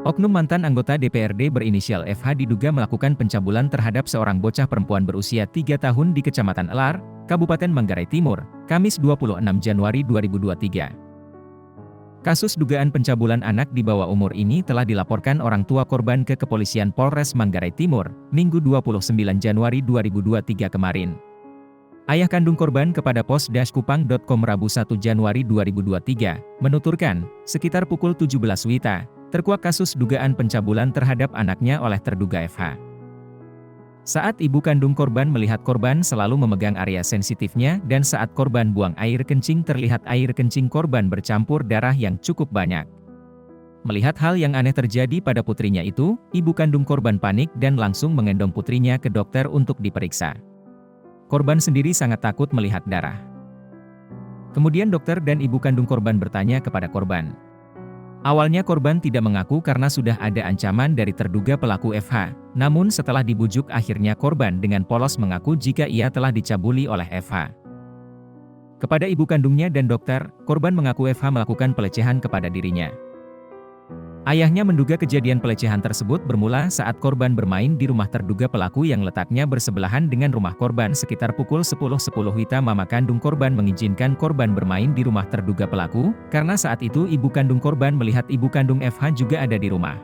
Oknum mantan anggota DPRD berinisial FH diduga melakukan pencabulan terhadap seorang bocah perempuan berusia 3 tahun di Kecamatan Elar, Kabupaten Manggarai Timur, Kamis 26 Januari 2023. Kasus dugaan pencabulan anak di bawah umur ini telah dilaporkan orang tua korban ke Kepolisian Polres Manggarai Timur, Minggu 29 Januari 2023 kemarin. Ayah kandung korban kepada pos-kupang.com Rabu 1 Januari 2023, menuturkan, sekitar pukul 17 WITA, terkuak kasus dugaan pencabulan terhadap anaknya oleh terduga FH. Saat ibu kandung korban melihat korban selalu memegang area sensitifnya dan saat korban buang air kencing terlihat air kencing korban bercampur darah yang cukup banyak. Melihat hal yang aneh terjadi pada putrinya itu, ibu kandung korban panik dan langsung mengendong putrinya ke dokter untuk diperiksa. Korban sendiri sangat takut melihat darah. Kemudian dokter dan ibu kandung korban bertanya kepada korban. Awalnya korban tidak mengaku karena sudah ada ancaman dari terduga pelaku FH, namun setelah dibujuk akhirnya korban dengan polos mengaku jika ia telah dicabuli oleh FH. Kepada ibu kandungnya dan dokter, korban mengaku FH melakukan pelecehan kepada dirinya. Ayahnya menduga kejadian pelecehan tersebut bermula saat korban bermain di rumah terduga pelaku yang letaknya bersebelahan dengan rumah korban sekitar pukul 10.10 WITA. Mama kandung korban mengizinkan korban bermain di rumah terduga pelaku, karena saat itu ibu kandung korban melihat ibu kandung FH juga ada di rumah.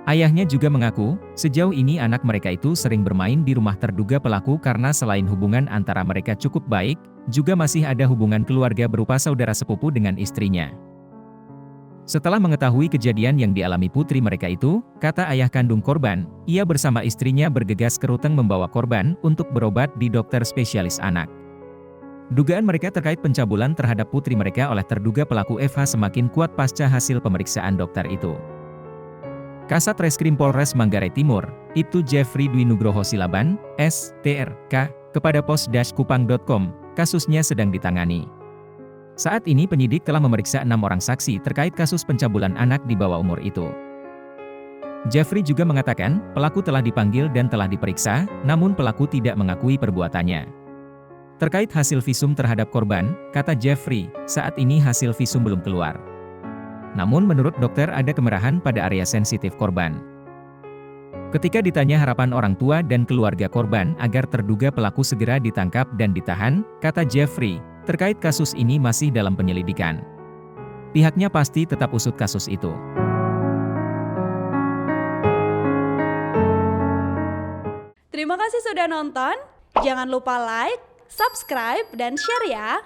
Ayahnya juga mengaku, sejauh ini anak mereka itu sering bermain di rumah terduga pelaku karena selain hubungan antara mereka cukup baik, juga masih ada hubungan keluarga berupa saudara sepupu dengan istrinya. Setelah mengetahui kejadian yang dialami putri mereka itu, kata ayah kandung korban, ia bersama istrinya bergegas ke Ruteng membawa korban untuk berobat di dokter spesialis anak. Dugaan mereka terkait pencabulan terhadap putri mereka oleh terduga pelaku FH semakin kuat pasca hasil pemeriksaan dokter itu. Kasat Reskrim Polres Manggarai Timur, Ibtu Jeffrey Dwi Nugroho Silaban, S.Tr.K., kepada pos-kupang.com, kasusnya sedang ditangani. Saat ini penyidik telah memeriksa 6 orang saksi terkait kasus pencabulan anak di bawah umur itu. Jeffrey juga mengatakan, pelaku telah dipanggil dan telah diperiksa, namun pelaku tidak mengakui perbuatannya. Terkait hasil visum terhadap korban, kata Jeffrey, saat ini hasil visum belum keluar. Namun menurut dokter ada kemerahan pada area sensitif korban. Ketika ditanya harapan orang tua dan keluarga korban agar terduga pelaku segera ditangkap dan ditahan, kata Jeffrey, terkait kasus ini masih dalam penyelidikan. Pihaknya pasti tetap usut kasus itu. Terima kasih sudah nonton. Jangan lupa like, subscribe, dan share ya.